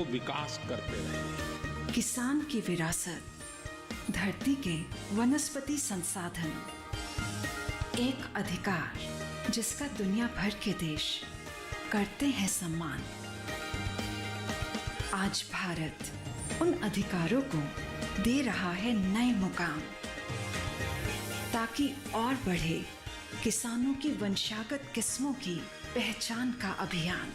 विकास करते रहे। किसान की विरासत, धरती के वनस्पति संसाधन, एक अधिकार जिसका दुनिया भर के देश करते हैं सम्मान। आज भारत उन अधिकारों को दे रहा है नए मुकाम, ताकि और बढ़े किसानों की वंशागत किस्मों की पहचान का अभियान।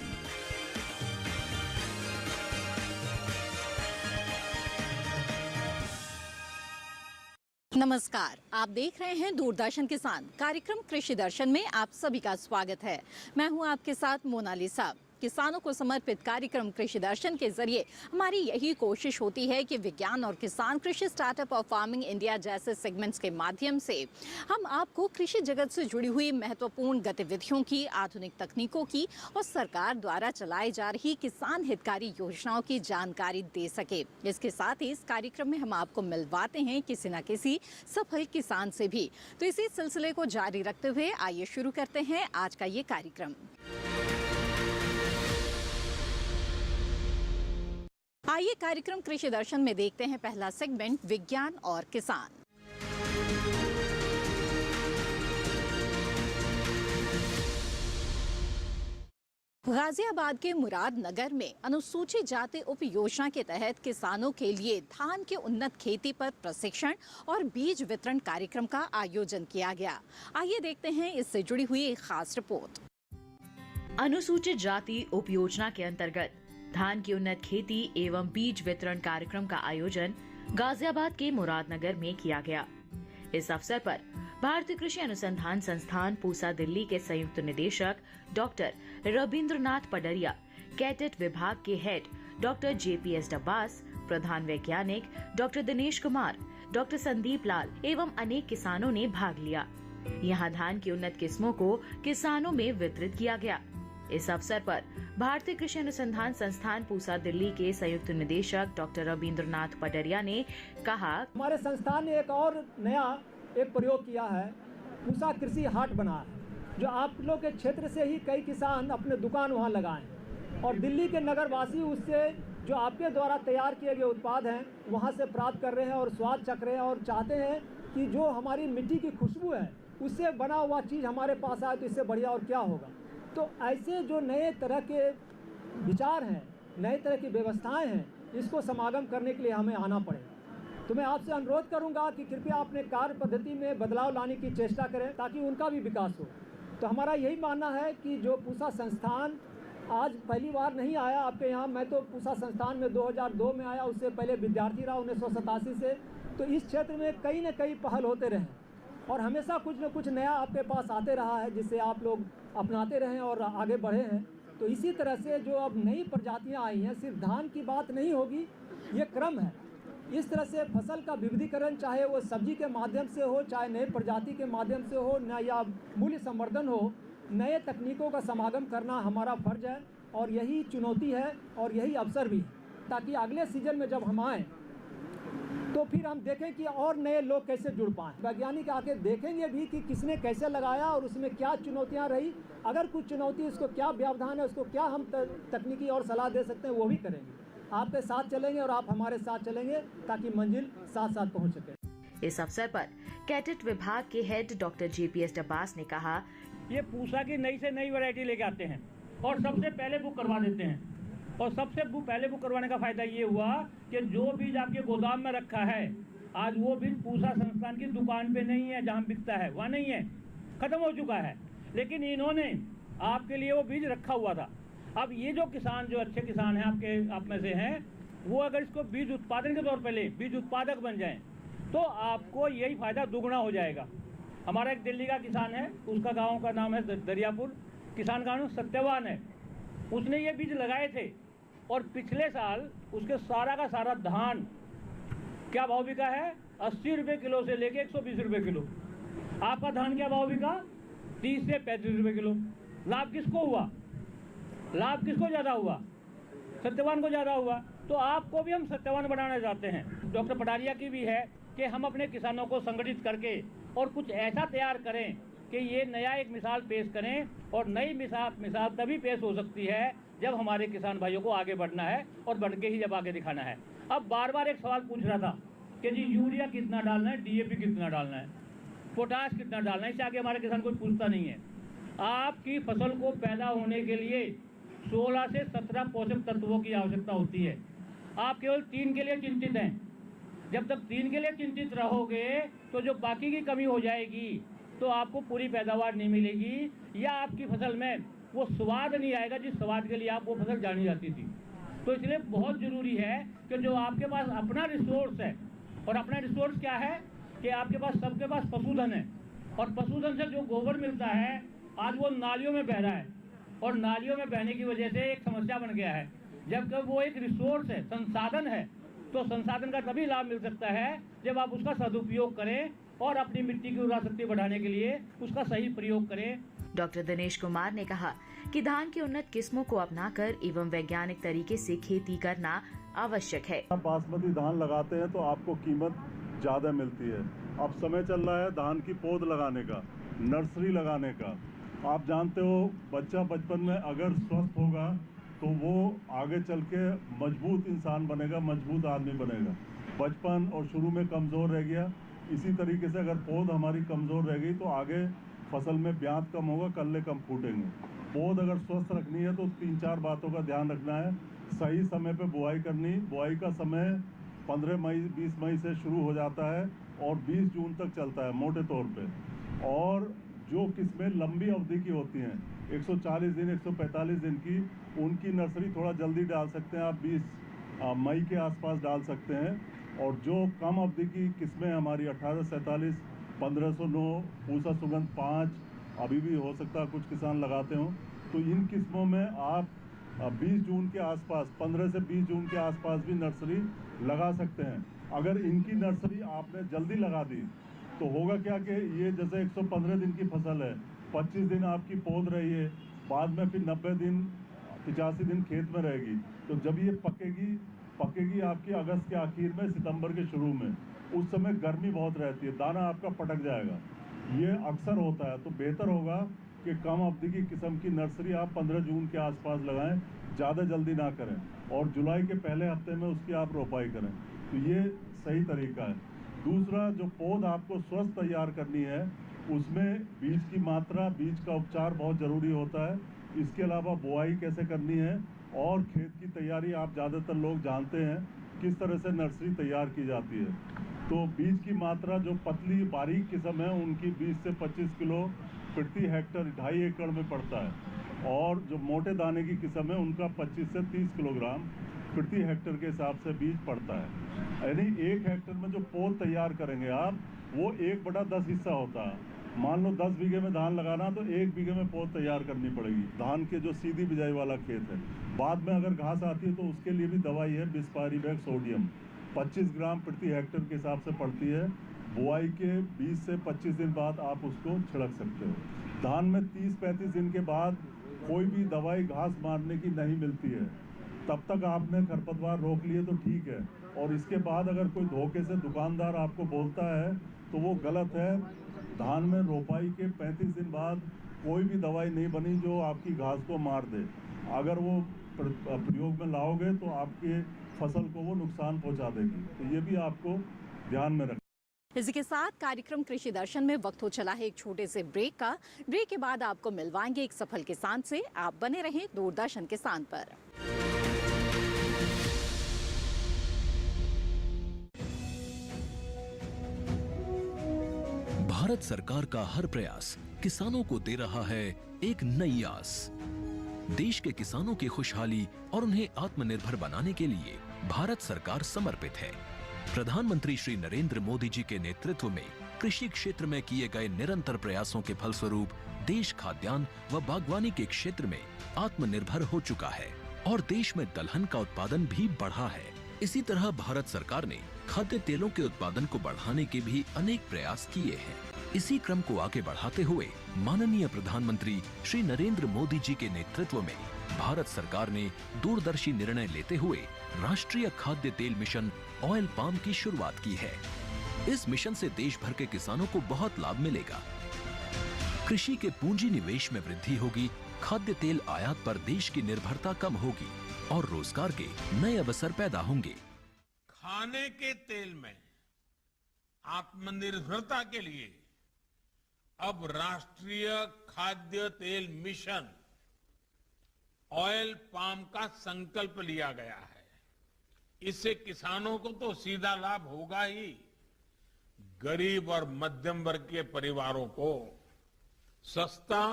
नमस्कार, आप देख रहे हैं दूरदर्शन किसान। कार्यक्रम कृषि दर्शन में आप सभी का स्वागत है। मैं हूं आपके साथ मोनालिसा। किसानों को समर्पित कार्यक्रम कृषि दर्शन के जरिए हमारी यही कोशिश होती है कि विज्ञान और किसान, कृषि स्टार्टअप और फार्मिंग इंडिया जैसे सेगमेंट्स के माध्यम से हम आपको कृषि जगत से जुड़ी हुई महत्वपूर्ण गतिविधियों की, आधुनिक तकनीकों की और सरकार द्वारा चलाई जा रही किसान हितकारी योजनाओं की जानकारी दे सके। इसके साथ ही इस कार्यक्रम में हम आपको मिलवाते हैं किसी न किसी सफल किसान से भी। तो इसी सिलसिले को जारी रखते हुए आइए शुरू करते हैं आज का ये कार्यक्रम। आइए कार्यक्रम कृषि दर्शन में देखते हैं पहला सेगमेंट, विज्ञान और किसान। गाजियाबाद के मुरादनगर में अनुसूचित जाति उप योजना के तहत किसानों के लिए धान की उन्नत खेती पर प्रशिक्षण और बीज वितरण कार्यक्रम का आयोजन किया गया। आइए देखते हैं इससे जुड़ी हुई एक खास रिपोर्ट। अनुसूचित जाति उप योजना के अंतर्गत धान की उन्नत खेती एवं बीज वितरण कार्यक्रम का आयोजन गाजियाबाद के मुरादनगर में किया गया। इस अवसर पर भारतीय कृषि अनुसंधान संस्थान पूसा दिल्ली के संयुक्त निदेशक डॉक्टर रविंद्रनाथ पडरिया, कैडेट विभाग के हेड डॉक्टर JPS डब्बास, प्रधान वैज्ञानिक डॉक्टर दिनेश कुमार, डॉक्टर संदीप लाल एवं अनेक किसानों ने भाग लिया। यहाँ धान की उन्नत किस्मों को किसानों में वितरित किया गया। इस अवसर पर भारतीय कृषि अनुसंधान संस्थान पूसा दिल्ली के संयुक्त निदेशक डॉक्टर रविंद्रनाथ पडरिया ने कहा, हमारे संस्थान ने एक और नया प्रयोग किया है, पूसा कृषि हाट बना है, जो आप लोग के क्षेत्र से ही कई किसान अपने दुकान वहाँ लगाएं और दिल्ली के नगरवासी उससे जो आपके द्वारा तैयार किए गए उत्पाद हैं वहाँ से प्राप्त कर रहे हैं और स्वाद चख रहे हैं और चाहते हैं कि जो हमारी मिट्टी की खुशबू है उससे बना हुआ चीज़ हमारे पास आए तो इससे बढ़िया और क्या होगा। तो ऐसे जो नए तरह के विचार हैं, नए तरह की व्यवस्थाएं हैं, इसको समागम करने के लिए हमें आना पड़ेगा। तो मैं आपसे अनुरोध करूंगा कि कृपया अपने कार्य पद्धति में बदलाव लाने की चेष्टा करें ताकि उनका भी विकास हो। तो हमारा यही मानना है कि जो पूसा संस्थान आज पहली बार नहीं आया आपके यहाँ, मैं तो पूसा संस्थान में 2002 में आया, उससे पहले विद्यार्थी रहा 1987 से। तो इस क्षेत्र में कई न कई पहल होते रहे और हमेशा कुछ न कुछ नया आपके पास आते रहा है जिससे आप लोग अपनाते रहें और आगे बढ़े हैं। तो इसी तरह से जो अब नई प्रजातियां आई हैं, सिर्फ धान की बात नहीं होगी, ये क्रम है। इस तरह से फसल का विविधीकरण, चाहे वो सब्जी के माध्यम से हो, चाहे नए प्रजाति के माध्यम से हो, न या मूल्य संवर्धन हो, नए तकनीकों का समागम करना हमारा फर्ज है और यही चुनौती है और यही अवसर भी है, ताकि अगले सीजन में जब हम आएँ तो फिर हम देखें कि और नए लोग कैसे जुड़ पाएँ। वैज्ञानिक आके देखेंगे भी कि किसने कैसे लगाया और उसमें क्या चुनौतियाँ रही। अगर कुछ चुनौती, उसको क्या व्यवधान है, उसको क्या हम तकनीकी और सलाह दे सकते हैं, वो भी करेंगे। आपके साथ चलेंगे और आप हमारे साथ चलेंगे ताकि मंजिल साथ साथ पहुँच सके। इस अवसर पर कैडेट विभाग के हेड डॉक्टर JPS डब्बास ने कहा, ये पूसा की नई से नई वैरायटी लेके आते हैं और सबसे पहले बुक करवा देते हैं। और सबसे पहले बुक करवाने का फायदा ये हुआ कि जो बीज आपके गोदाम में रखा है, आज वो बीज पूसा संस्थान की दुकान पे नहीं है, जहाँ बिकता है वहाँ नहीं है, खत्म हो चुका है। लेकिन इन्होंने आपके लिए वो बीज रखा हुआ था। अब ये जो किसान, जो अच्छे किसान हैं आप में से हैं, वो अगर इसको बीज उत्पादन के तौर पर ले, बीज उत्पादक बन जाएं, तो आपको यही फायदा दुगना हो जाएगा। हमारा एक दिल्ली का किसान है, उसका गाँव का नाम है दरियापुर, किसान का नाम सत्यवान है। उसने ये बीज लगाए थे और पिछले साल उसके सारा का सारा धान क्या भाव बिका है? 80 रुपये किलो से लेके 120 रुपये किलो। आपका धान क्या भाव बिका? 30 से 35 रुपये किलो। लाभ किसको हुआ? लाभ किसको ज़्यादा हुआ? सत्यवान को ज़्यादा हुआ। तो आपको भी हम सत्यवान बनाना चाहते हैं। डॉक्टर पटारिया की भी है कि हम अपने किसानों को संगठित करके और कुछ ऐसा तैयार करें कि ये नया एक मिसाल पेश करें, और नई मिसाल तभी पेश हो सकती है जब हमारे किसान भाइयों को आगे बढ़ना है और बढ़ के ही जब आगे दिखाना है। अब बार बार एक सवाल पूछ रहा था कि जी यूरिया कितना डालना है, डीएपी कितना डालना है, पोटाश कितना डालना है, इससे आगे हमारे किसान कोई पूछता नहीं है। आपकी फसल को पैदा होने के लिए 16 से 17 पोषक तत्वों की आवश्यकता होती है। आप केवल 3 के लिए चिंतित हैं। जब तक 3 के लिए चिंतित रहोगे तो जो बाकी की कमी हो जाएगी तो आपको पूरी पैदावार नहीं मिलेगी, या आपकी फसल में वो स्वाद नहीं आएगा जिस स्वाद के लिए आप वो फसल जानी जाती थी। तो इसलिए बहुत ज़रूरी है कि जो आपके पास अपना रिसोर्स है, और अपना रिसोर्स क्या है कि आपके पास सबके पास पशुधन है, और पशुधन से जो गोबर मिलता है आज वो नालियों में बह रहा है, और नालियों में बहने की वजह से एक समस्या बन गया है। जबकि वो एक रिसोर्स है, संसाधन है, तो संसाधन का तभी लाभ मिल सकता है जब आप उसका सदुपयोग करें और अपनी मिट्टी की उर्वरा शक्ति बढ़ाने के लिए उसका सही प्रयोग करें। डॉक्टर दिनेश कुमार ने कहा कि धान की उन्नत किस्मों को अपनाकर एवं वैज्ञानिक तरीके से खेती करना आवश्यक है। बासमती धान लगाते हैं तो आपको कीमत ज़्यादा मिलती है। अब समय चल रहा है धान की पौध लगाने का, नर्सरी लगाने का। आप जानते हो बच्चा बचपन में अगर स्वस्थ होगा तो वो आगे चल के मजबूत इंसान बनेगा, मजबूत आदमी बनेगा। बचपन और शुरू में कमज़ोर रह गया, इसी तरीके से अगर पौध हमारी कमज़ोर रह गई तो आगे फसल में ब्याज कम होगा, कल्ले कम फूटेंगे। पौध अगर स्वस्थ रखनी है तो 3-4 बातों का ध्यान रखना है। सही समय पे बुआई करनी। बुआई का समय 15 मई 20 मई से शुरू हो जाता है और 20 जून तक चलता है मोटे तौर पे। और जो किस्में लंबी अवधि की होती हैं 140 दिन 145 दिन की, उनकी नर्सरी थोड़ा जल्दी डाल सकते हैं आप, 20 मई के आसपास डाल सकते हैं। और जो कम अवधि की किस्में हमारी 1847, 1509, पूसा सुगंध 5 अभी भी हो सकता है कुछ किसान लगाते हों, तो इन किस्मों में आप 20 जून के आसपास, 15 से 20 जून के आसपास भी नर्सरी लगा सकते हैं। अगर इनकी नर्सरी आपने जल्दी लगा दी तो होगा क्या कि ये जैसे 115 दिन की फसल है, 25 दिन आपकी पौध रही है, बाद में फिर 90 दिन 85 दिन खेत में रहेगी। तो जब ये पकेगी आपकी अगस्त के आखिर में, सितंबर के शुरू में, उस समय गर्मी बहुत रहती है, दाना आपका पटक जाएगा। ये अक्सर होता है। तो बेहतर होगा कि कम अवधि की किस्म की नर्सरी आप 15 जून के आसपास लगाएं, ज़्यादा जल्दी ना करें, और जुलाई के पहले हफ्ते में उसकी आप रोपाई करें। तो ये सही तरीका है। दूसरा, जो पौध आपको स्वस्थ तैयार करनी है उसमें बीज की मात्रा, बीज का उपचार बहुत ज़रूरी होता है। इसके अलावा बुआई कैसे करनी है और खेत की तैयारी, आप ज़्यादातर लोग जानते हैं किस तरह से नर्सरी तैयार की जाती है। तो बीज की मात्रा जो पतली बारीक किस्म है उनकी 20 से 25 किलो प्रति हेक्टर 2.5 एकड़ में पड़ता है, और जो मोटे दाने की किस्म है उनका 25 से 30 किलोग्राम प्रति हेक्टर के हिसाब से बीज पड़ता है। यानी 1 हेक्टर में जो पौध तैयार करेंगे आप, वो 1/10 हिस्सा होता है। मान लो 10 बीघे में धान लगाना तो 1 बीघे में पौध तैयार करनी पड़ेगी। धान के जो सीधी बिजाई वाला खेत है, बाद में अगर घास आती है तो उसके लिए भी दवाई है, बिस्पारीबैक सोडियम 25 ग्राम प्रति हेक्टर के हिसाब से पड़ती है। बुआई के 20 से 25 दिन बाद आप उसको छिड़क सकते हो। धान में 30-35 दिन के बाद कोई भी दवाई घास मारने की नहीं मिलती है, तब तक आपने खरपतवार रोक लिए तो ठीक है। और इसके बाद अगर कोई धोखे से दुकानदार आपको बोलता है तो वो गलत है। धान में रोपाई के 35 दिन बाद कोई भी दवाई नहीं बनी जो आपकी घास को मार दे। अगर वो प्रयोग में लाओगे तो आपके फसल को वो नुकसान पहुंचा देगी। तो ये भी आपको ध्यान में रखना। इसी के साथ कार्यक्रम कृषि दर्शन में वक्त हो चला है एक छोटे से ब्रेक का। ब्रेक के बाद आपको मिलवाएंगे एक सफल किसान से। आप बने रहें दूरदर्शन किसान पर। भारत सरकार का हर प्रयास किसानों को दे रहा है एक नई आस। देश के किसानों की खुशहाली और उन्हें आत्मनिर्भर बनाने के लिए भारत सरकार समर्पित है। प्रधानमंत्री श्री नरेंद्र मोदी जी के नेतृत्व में कृषि क्षेत्र में किए गए निरंतर प्रयासों के फलस्वरूप देश खाद्यान्न व बागवानी के क्षेत्र में आत्मनिर्भर हो चुका है और देश में दलहन का उत्पादन भी बढ़ा है। इसी तरह भारत सरकार ने खाद्य तेलों के उत्पादन को बढ़ाने के भी अनेक प्रयास किए हैं। इसी क्रम को आगे बढ़ाते हुए माननीय प्रधानमंत्री श्री नरेंद्र मोदी जी के नेतृत्व में भारत सरकार ने दूरदर्शी निर्णय लेते हुए राष्ट्रीय खाद्य तेल मिशन ऑयल पाम की शुरुआत की है। इस मिशन से देश भर के किसानों को बहुत लाभ मिलेगा। कृषि के पूंजी निवेश में वृद्धि होगी, खाद्य तेल आयात पर देश की निर्भरता कम होगी और रोजगार के नए अवसर पैदा होंगे। खाने के तेल में आत्मनिर्भरता के लिए अब राष्ट्रीय खाद्य तेल मिशन ऑयल पाम का संकल्प लिया गया है। इससे किसानों को तो सीधा लाभ होगा ही, गरीब और मध्यम वर्ग के परिवारों को सस्ता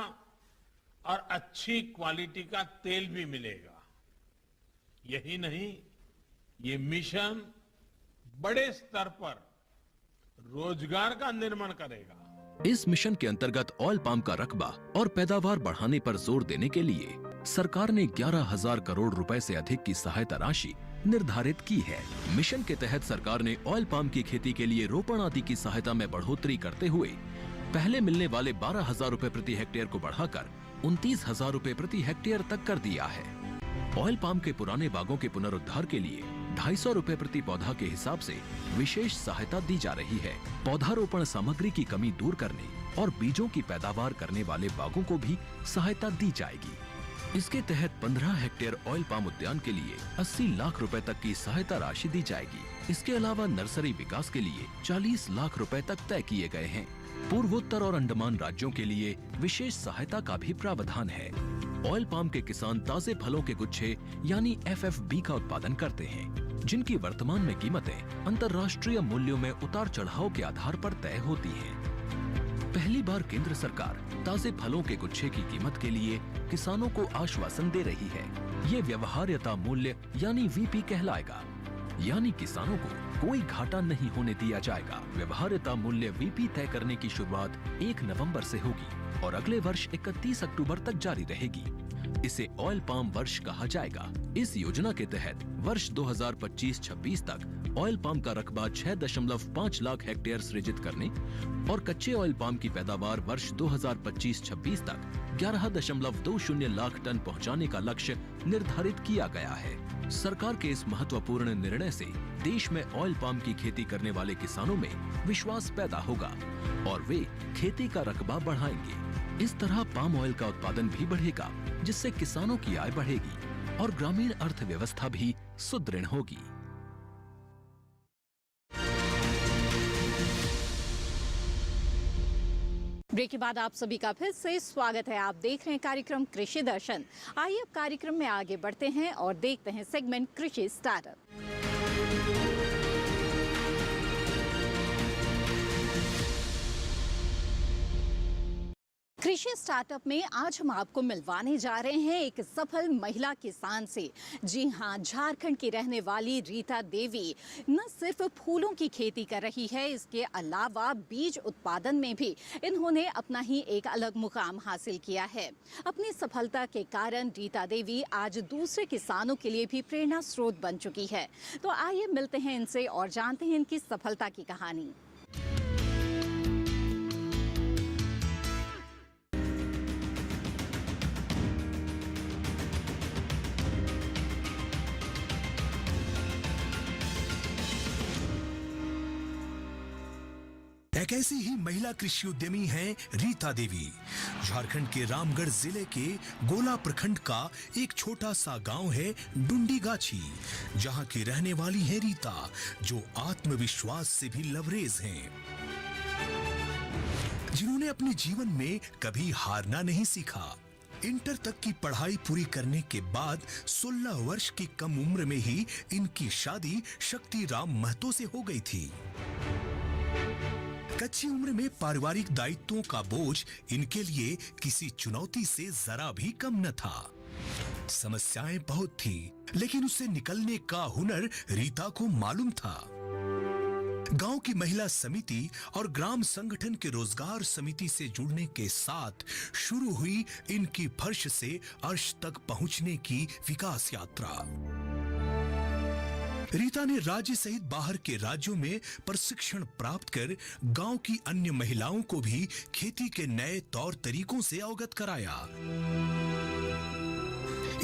और अच्छी क्वालिटी का तेल भी मिलेगा। यही नहीं, ये मिशन बड़े स्तर पर रोजगार का निर्माण करेगा। इस मिशन के अंतर्गत ऑयल पाम का रकबा और पैदावार बढ़ाने पर जोर देने के लिए सरकार ने 11,000 करोड़ रुपए से अधिक की सहायता राशि निर्धारित की है। मिशन के तहत सरकार ने ऑयल पाम की खेती के लिए रोपण आदि की सहायता में बढ़ोतरी करते हुए पहले मिलने वाले 12,000 रुपए प्रति हेक्टेयर को बढ़ाकर 29,000 रुपए प्रति हेक्टेयर तक कर दिया है। ऑयल पाम के पुराने बागों के पुनरुद्धार के लिए 250 रुपए प्रति पौधा के हिसाब से विशेष सहायता दी जा रही है। पौधारोपण सामग्री की कमी दूर करने और बीजों की पैदावार करने वाले बागों को भी सहायता दी जाएगी। इसके तहत 15 हेक्टेयर ऑयल पाम उद्यान के लिए 80 लाख रुपए तक की सहायता राशि दी जाएगी। इसके अलावा नर्सरी विकास के लिए 40 लाख रुपए तक तय किए गए हैं। पूर्वोत्तर और अंडमान राज्यों के लिए विशेष सहायता का भी प्रावधान है। ऑयल पाम के किसान ताजे फलों के गुच्छे यानी FFB का उत्पादन करते हैं, जिनकी वर्तमान में कीमतें अंतर्राष्ट्रीय मूल्यों में उतार चढ़ाव के आधार पर तय होती हैं। पहली बार केंद्र सरकार ताजे फलों के गुच्छे की कीमत के लिए किसानों को आश्वासन दे रही है। ये व्यवहार्यता मूल्य यानी VP कहलाएगा, यानी किसानों को कोई घाटा नहीं होने दिया जाएगा। व्यवहार्यता मूल्य VP तय करने की शुरुआत 1 नवंबर से होगी और अगले वर्ष 31 अक्टूबर तक जारी रहेगी। इसे ऑयल पाम वर्ष कहा जाएगा। इस योजना के तहत वर्ष 2025-26 तक ऑयल पाम का रकबा 6.5 लाख हेक्टेयर सृजित करने और कच्चे ऑयल पाम की पैदावार वर्ष 2025-26 तक 11.20 लाख टन पहुंचाने का लक्ष्य निर्धारित किया गया है। सरकार के इस महत्वपूर्ण निर्णय से देश में ऑयल पाम की खेती करने वाले किसानों में विश्वास पैदा होगा और वे खेती का रकबा बढ़ाएंगे। इस तरह पाम ऑयल का उत्पादन भी बढ़ेगा, जिससे किसानों की आय बढ़ेगी और ग्रामीण अर्थव्यवस्था भी सुदृढ़ होगी। ब्रेक के बाद आप सभी का फिर से स्वागत है। आप देख रहे हैं कार्यक्रम कृषि दर्शन। आइए अब कार्यक्रम में आगे बढ़ते हैं और देखते हैं सेगमेंट कृषि स्टार्टअप। कृषि स्टार्टअप में आज हम आपको मिलवाने जा रहे हैं एक सफल महिला किसान से। जी हाँ, झारखंड की रहने वाली रीता देवी न सिर्फ फूलों की खेती कर रही है, इसके अलावा बीज उत्पादन में भी इन्होंने अपना ही एक अलग मुकाम हासिल किया है। अपनी सफलता के कारण रीता देवी आज दूसरे किसानों के लिए भी प्रेरणा स्रोत बन चुकी है। तो आइए मिलते हैं इनसे और जानते हैं इनकी सफलता की कहानी। एक ऐसी ही महिला कृषि उद्यमी हैं रीता देवी। झारखंड के रामगढ़ जिले के गोला प्रखंड का एक छोटा सा गांव है डुंडीगाछी, जहां की रहने वाली है रीता, जो आत्मविश्वास से भी लबरेज हैं, जिन्होंने अपने जीवन में कभी हारना नहीं सीखा। इंटर तक की पढ़ाई पूरी करने के बाद 16 वर्ष की कम उम्र में ही इनकी शादी शक्तिराम महतो से हो गई थी। कच्ची उम्र में पारिवारिक दायित्वों का बोझ इनके लिए किसी चुनौती से जरा भी कम न था। समस्याएं बहुत थी, लेकिन उससे निकलने का हुनर रीता को मालूम था। गांव की महिला समिति और ग्राम संगठन के रोजगार समिति से जुड़ने के साथ शुरू हुई इनकी फर्श से अर्श तक पहुंचने की विकास यात्रा। रीता ने राज्य सहित बाहर के राज्यों में प्रशिक्षण प्राप्त कर गांव की अन्य महिलाओं को भी खेती के नए तौर तरीकों से अवगत कराया।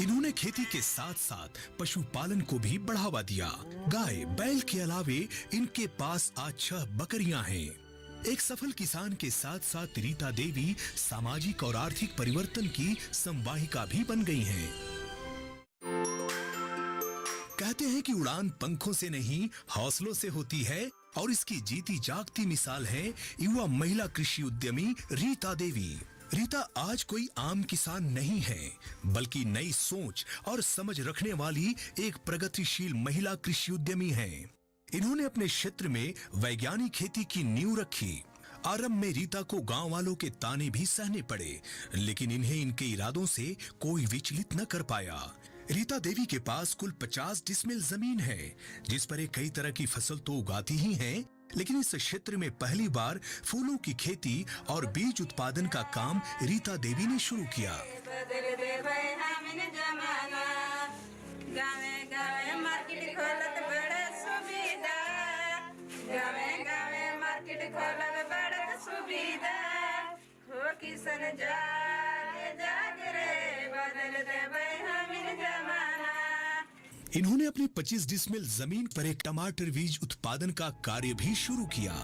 इन्होंने खेती के साथ साथ पशुपालन को भी बढ़ावा दिया। गाय बैल के अलावे इनके पास आज 6 बकरियां हैं। एक सफल किसान के साथ साथ रीता देवी सामाजिक और आर्थिक परिवर्तन की संवाहिका भी बन गई हैं। कहते हैं कि उड़ान पंखों से नहीं हौसलों से होती है, और इसकी जीती जागती मिसाल है युवा महिला कृषि उद्यमी रीता देवी। रीता आज कोई आम किसान नहीं है, बल्कि नई सोच और समझ रखने वाली एक प्रगतिशील महिला कृषि उद्यमी है। इन्होंने अपने क्षेत्र में वैज्ञानिक खेती की नींव रखी। आरंभ में रीता को गांव वालों के ताने भी सहने पड़े, लेकिन इन्हें इनके इरादों से कोई विचलित न कर पाया। रीता देवी के पास कुल 50 डिसमिल जमीन है, जिस पर एक कई तरह की फसल तो उगाती ही हैं, लेकिन इस क्षेत्र में पहली बार फूलों की खेती और बीज उत्पादन का काम रीता देवी ने शुरू किया। इन्होंने अपनी 25 डिसमिल जमीन पर एक टमाटर बीज उत्पादन का कार्य भी शुरू किया।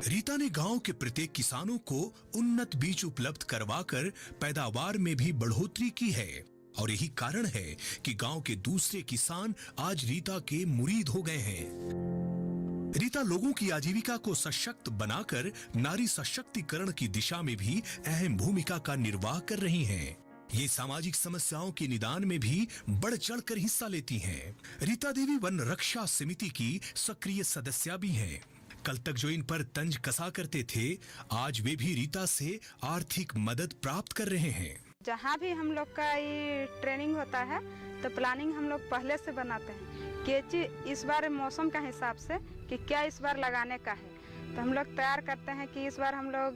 रीता ने गांव के प्रत्येक किसानों को उन्नत बीज उपलब्ध करवाकर पैदावार में भी बढ़ोतरी की है, और यही कारण है कि गांव के दूसरे किसान आज रीता के मुरीद हो गए हैं। रीता लोगों की आजीविका को सशक्त बनाकर नारी सशक्तिकरण की दिशा में भी अहम भूमिका का निर्वाह कर रही हैं। ये सामाजिक समस्याओं के निदान में भी बढ़ चढ़कर हिस्सा लेती हैं। रीता देवी वन रक्षा समिति की सक्रिय सदस्य भी हैं। कल तक जो इन पर तंज कसा करते थे, आज वे भी रीता से आर्थिक मदद प्राप्त कर रहे हैं। जहाँ भी हम लोग का ये ट्रेनिंग होता है तो प्लानिंग हम लोग पहले से बनाते हैं कि इस बार मौसम का हिसाब से कि क्या इस बार लगाने का है, तो हम लोग तैयार करते हैं कि इस बार हम लोग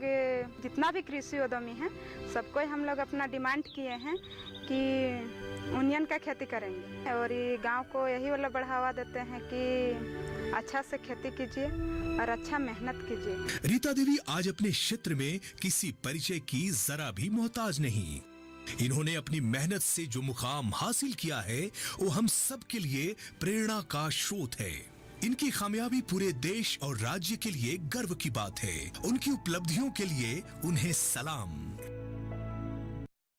जितना भी कृषि उद्यमी हैं सबको हम लोग अपना डिमांड किए हैं कि ओनियन का खेती करेंगे, और ये गांव को यही वाला बढ़ावा देते हैं कि अच्छा से खेती कीजिए और अच्छा मेहनत कीजिए। रीता देवी आज अपने क्षेत्र में किसी परिचय की जरा भी मोहताज नहीं। इन्होंने अपनी मेहनत से जो मुकाम हासिल किया है वो हम सब के लिए प्रेरणा का स्रोत है। इनकी कामयाबी पूरे देश और राज्य के लिए गर्व की बात है। उनकी उपलब्धियों के लिए उन्हें सलाम।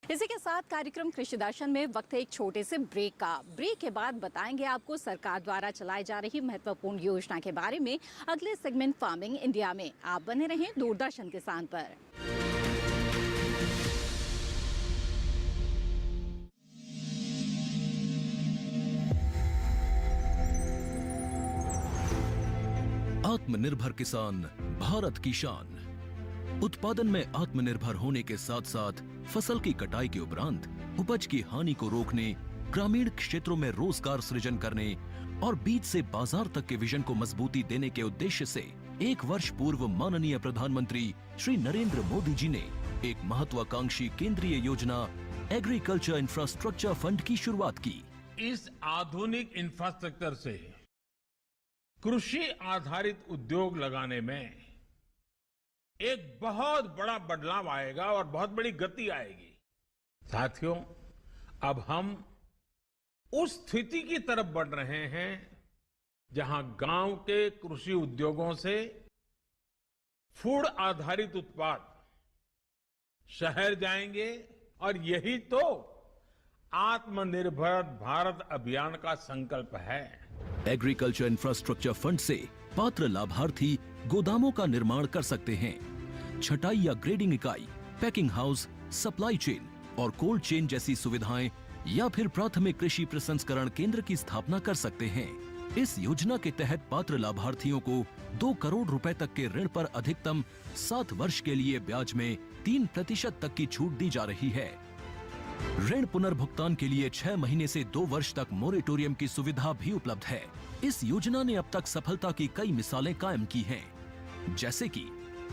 इसी के साथ कार्यक्रम कृषि दर्शन में वक्त है एक छोटे से ब्रेक का। ब्रेक के बाद बताएंगे आपको सरकार द्वारा चलाई जा रही महत्वपूर्ण योजना के बारे में अगले सेगमेंट फार्मिंग इंडिया में। आप बने रहें दूरदर्शन किसान पर। आत्मनिर्भर किसान भारत की शान। उत्पादन में आत्मनिर्भर होने के साथ साथ फसल की कटाई के उपरांत उपज की हानि को रोकने, ग्रामीण क्षेत्रों में रोजगार सृजन करने और बीज से बाजार तक के विजन को मजबूती देने के उद्देश्य से 1 वर्ष पूर्व माननीय प्रधानमंत्री श्री नरेंद्र मोदी जी ने एक महत्वाकांक्षी केंद्रीय योजना एग्रीकल्चर इंफ्रास्ट्रक्चर फंड की शुरुआत की। इस आधुनिक इंफ्रास्ट्रक्चर से कृषि आधारित उद्योग लगाने में एक बहुत बड़ा बदलाव आएगा और बहुत बड़ी गति आएगी। साथियों, अब हम उस स्थिति की तरफ बढ़ रहे हैं जहां गांव के कृषि उद्योगों से फूड आधारित उत्पाद शहर जाएंगे, और यही तो आत्मनिर्भर भारत अभियान का संकल्प है। एग्रीकल्चर इंफ्रास्ट्रक्चर फंड से पात्र लाभार्थी गोदामों का निर्माण कर सकते हैं, छटाई या ग्रेडिंग इकाई, पैकिंग हाउस, सप्लाई चेन और कोल्ड चेन जैसी सुविधाएं, या फिर प्राथमिक कृषि प्रसंस्करण केंद्र की स्थापना कर सकते हैं। इस योजना के तहत पात्र लाभार्थियों को 2 करोड़ रुपए तक के ऋण पर अधिकतम 7 वर्ष के लिए ब्याज में 3% तक की छूट दी जा रही है। ऋण पुनर्भुगतान के लिए 6 महीने से 2 वर्ष तक मोरेटोरियम की सुविधा भी उपलब्ध है। इस योजना ने अब तक सफलता की कई मिसालें कायम की हैं, जैसे कि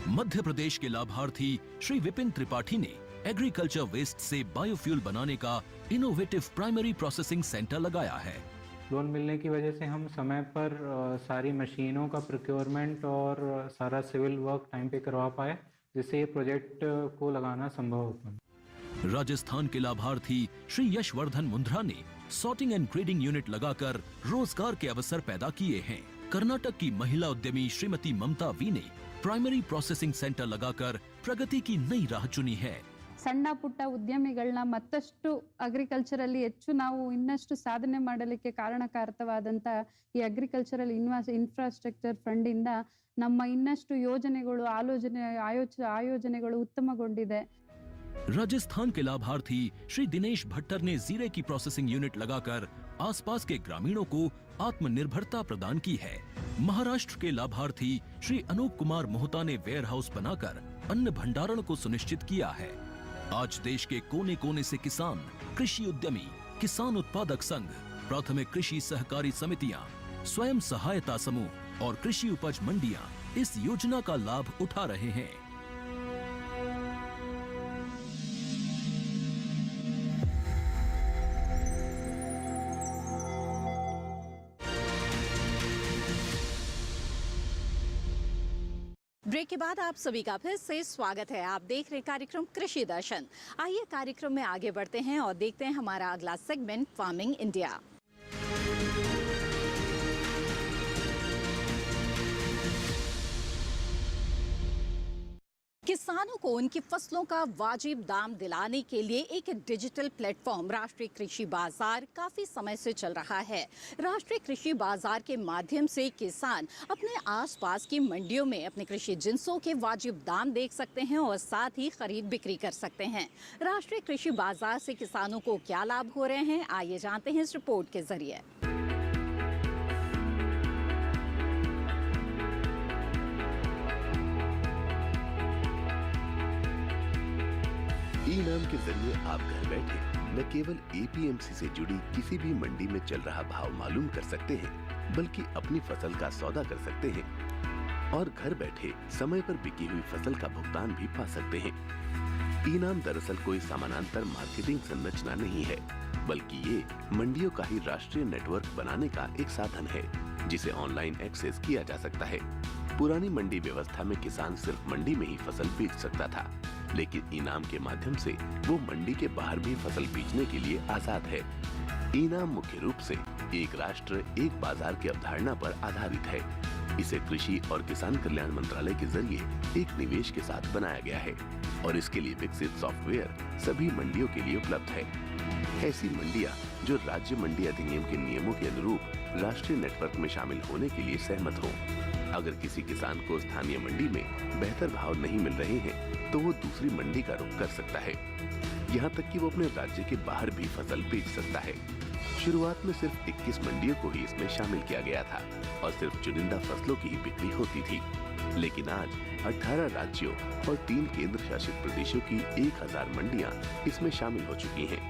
मध्य प्रदेश के लाभार्थी श्री विपिन त्रिपाठी ने एग्रीकल्चर वेस्ट से बायोफ्यूल बनाने का इनोवेटिव प्राइमरी प्रोसेसिंग सेंटर लगाया है। लोन मिलने की वजह से हम समय पर सारी मशीनों का प्रोक्योरमेंट और सारा सिविल वर्क टाइम पे करवा पाए, जिससे ये प्रोजेक्ट को लगाना संभव हो पाए। राजस्थान के लाभार्थी श्री यशवर्धन मुंद्रा ने सॉर्टिंग एंड ग्रेडिंग यूनिट लगाकर रोजगार के अवसर पैदा किए हैं। कर्नाटक की महिला उद्यमी श्रीमती ममता वी ने प्राइमरी प्रोसेसिंग सेंटर लगाकर प्रगति की नई राह चुनी है। ಸಣ್ಣ ಪುಟ್ಟ ಉದ್ಯಮಿಗಳನ್ನ ಮತ್ತಷ್ಟು ಅಗ್ರಿಕಲ್ಚರಲ್ಲಿ ಹೆಚ್ಚು ನಾವು ಇನ್ನಷ್ಟು ಸಾಧನೆ ಮಾಡಲಿಕ್ಕೆ ಕಾರಣಕಾರಕವಾದಂತ ಈ ಅಗ್ರಿಕಲ್ಚರಲ್ ಇನ್ಫ್ರಾಸ್ಟ್ರಕ್ಚರ್ ಫಂಡ್ ಇಂದ ನಮ್ಮ ಇನ್ನಷ್ಟು ಯೋಜನೆಗಳು ಆಯೋಜನೆಗಳು ಉತ್ತಮಗೊಂಡಿದೆ। राजस्थान के लाभार्थी श्री दिनेश भट्टर ने जीरे की प्रोसेसिंग यूनिट लगाकर आसपास के ग्रामीणों को आत्मनिर्भरता प्रदान की है। महाराष्ट्र के लाभार्थी श्री अनूप कुमार मोहता ने वेयर हाउस बनाकर अन्न भंडारण को सुनिश्चित किया है। आज देश के कोने कोने से किसान, कृषि उद्यमी, किसान उत्पादक संघ, प्राथमिक कृषि सहकारी समितियां, स्वयं सहायता समूह और कृषि उपज मंडियां इस योजना का लाभ उठा रहे हैं। ब्रेक के बाद आप सभी का फिर से स्वागत है। आप देख रहे कार्यक्रम कृषि दर्शन। आइए कार्यक्रम में आगे बढ़ते हैं और देखते हैं हमारा अगला सेगमेंट फार्मिंग इंडिया। किसानों को उनकी फसलों का वाजिब दाम दिलाने के लिए एक डिजिटल प्लेटफॉर्म राष्ट्रीय कृषि बाजार काफी समय से चल रहा है। राष्ट्रीय कृषि बाजार के माध्यम से किसान अपने आसपास की मंडियों में अपने कृषि जिंसों के वाजिब दाम देख सकते हैं और साथ ही खरीद बिक्री कर सकते हैं। राष्ट्रीय कृषि बाजार से किसानों को क्या लाभ हो रहे हैं, आइए जानते हैं इस रिपोर्ट के जरिए। ई-नाम के जरिए आप घर बैठे न केवल एपीएमसी से जुड़ी किसी भी मंडी में चल रहा भाव मालूम कर सकते हैं, बल्कि अपनी फसल का सौदा कर सकते हैं और घर बैठे समय पर बिकी हुई फसल का भुगतान भी पा सकते हैं। ई-नाम दरअसल कोई समानांतर मार्केटिंग संरचना नहीं है, बल्कि ये मंडियों का ही राष्ट्रीय नेटवर्क बनाने का एक साधन है, जिसे ऑनलाइन एक्सेस किया जा सकता है। पुरानी मंडी व्यवस्था में किसान सिर्फ मंडी में ही फसल बेच सकता था, लेकिन ई-नाम के माध्यम से वो मंडी के बाहर भी फसल बेचने के लिए आजाद है। ई-नाम मुख्य रूप से एक राष्ट्र एक बाजार की अवधारणा पर आधारित है। इसे कृषि और किसान कल्याण मंत्रालय के जरिए एक निवेश के साथ बनाया गया है और इसके लिए विकसित सॉफ्टवेयर सभी मंडियों के लिए उपलब्ध है। ऐसी मंडियां जो राज्य मंडी अधिनियम के नियमों के अनुरूप राष्ट्रीय नेटवर्क में शामिल होने के लिए सहमत हों। अगर किसी किसान को स्थानीय मंडी में बेहतर भाव नहीं मिल रहे हैं, तो वो दूसरी मंडी का रुख कर सकता है। यहाँ तक कि वो अपने राज्य के बाहर भी फसल बेच सकता है। शुरुआत में सिर्फ 21 मंडियों को ही इसमें शामिल किया गया था और सिर्फ चुनिंदा फसलों की ही बिक्री होती थी, लेकिन आज 18 राज्यों और 3 केंद्र शासित प्रदेशों की 1000 मंडियां इसमें शामिल हो चुकी हैं,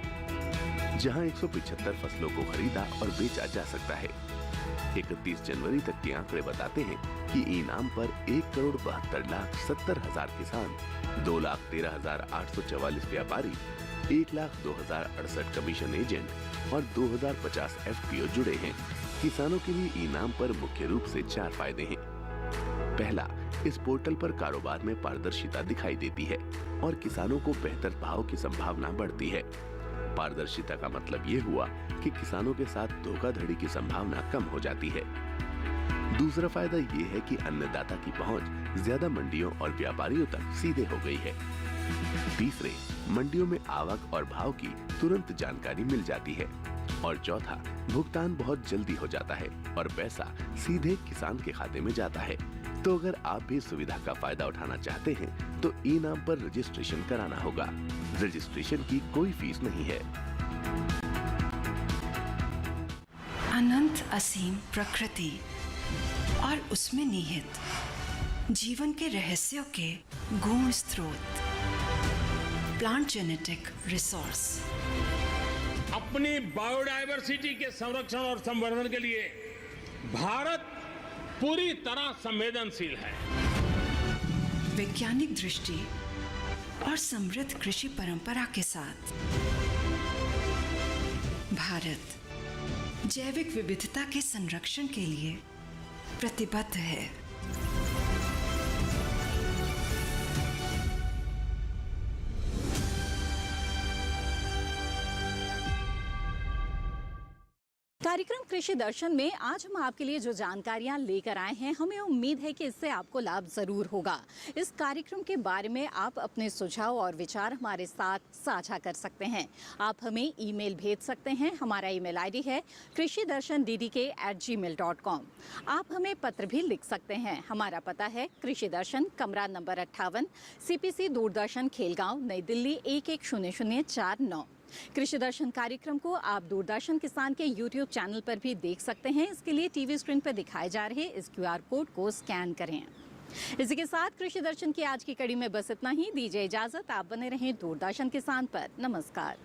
जहां 175 फसलों को खरीदा और बेचा जा सकता है। 31 जनवरी तक के आंकड़े बताते हैं कि ई-नाम पर 1,72,70,000 किसान, 2,13,844 व्यापारी, 1,02,068 कमीशन एजेंट और 2,050 एफपीओ जुड़े हैं। किसानों के लिए ई-नाम पर मुख्य रूप से 4 फायदे हैं। पहला, इस पोर्टल पर कारोबार में पारदर्शिता दिखाई देती है और किसानों को बेहतर भाव की संभावना बढ़ती है। पारदर्शिता का मतलब ये हुआ कि किसानों के साथ धोखाधड़ी की संभावना कम हो जाती है। दूसरा फायदा ये है कि अन्नदाता की पहुंच ज्यादा मंडियों और व्यापारियों तक सीधे हो गई है। तीसरे, मंडियों में आवक और भाव की तुरंत जानकारी मिल जाती है। और चौथा, भुगतान बहुत जल्दी हो जाता है और पैसा सीधे किसान के खाते में जाता है। तो अगर आप भी सुविधा का फायदा उठाना चाहते हैं तो ई-नाम पर रजिस्ट्रेशन कराना होगा। रजिस्ट्रेशन की कोई फीस नहीं है। अनंत असीम प्रकृति और उसमें निहित जीवन के रहस्यों के गूढ़ स्रोत, प्लांट जेनेटिक रिसोर्स। अपनी बायोडायवर्सिटी के संरक्षण और संवर्धन के लिए भारत पूरी तरह संवेदनशील है। वैज्ञानिक दृष्टि और समृद्ध कृषि परंपरा के साथ भारत जैविक विविधता के संरक्षण के लिए प्रतिबद्ध है। कार्यक्रम कार्यक्रम कृषि दर्शन में आज हम आपके लिए जो जानकारियां लेकर आए हैं, हमें उम्मीद है कि इससे आपको लाभ जरूर होगा। इस कार्यक्रम के बारे में आप अपने सुझाव और विचार हमारे साथ साझा कर सकते हैं। आप हमें ईमेल भेज सकते हैं। हमारा ईमेल आईडी है krishidarshanddk@gmail.com। आप हमें पत्र भी लिख सकते हैं। हमारा पता है कृषि दर्शन, कमरा नंबर 58, CPC दूरदर्शन, खेलगांव, नई दिल्ली 110049। कृषि दर्शन कार्यक्रम को आप दूरदर्शन किसान के YouTube चैनल पर भी देख सकते हैं। इसके लिए टीवी स्क्रीन पर दिखाए जा रहे इस QR कोड को स्कैन करें। इसी के साथ कृषि दर्शन की आज की कड़ी में बस इतना ही। दीजिए इजाजत। आप बने रहें दूरदर्शन किसान पर। नमस्कार।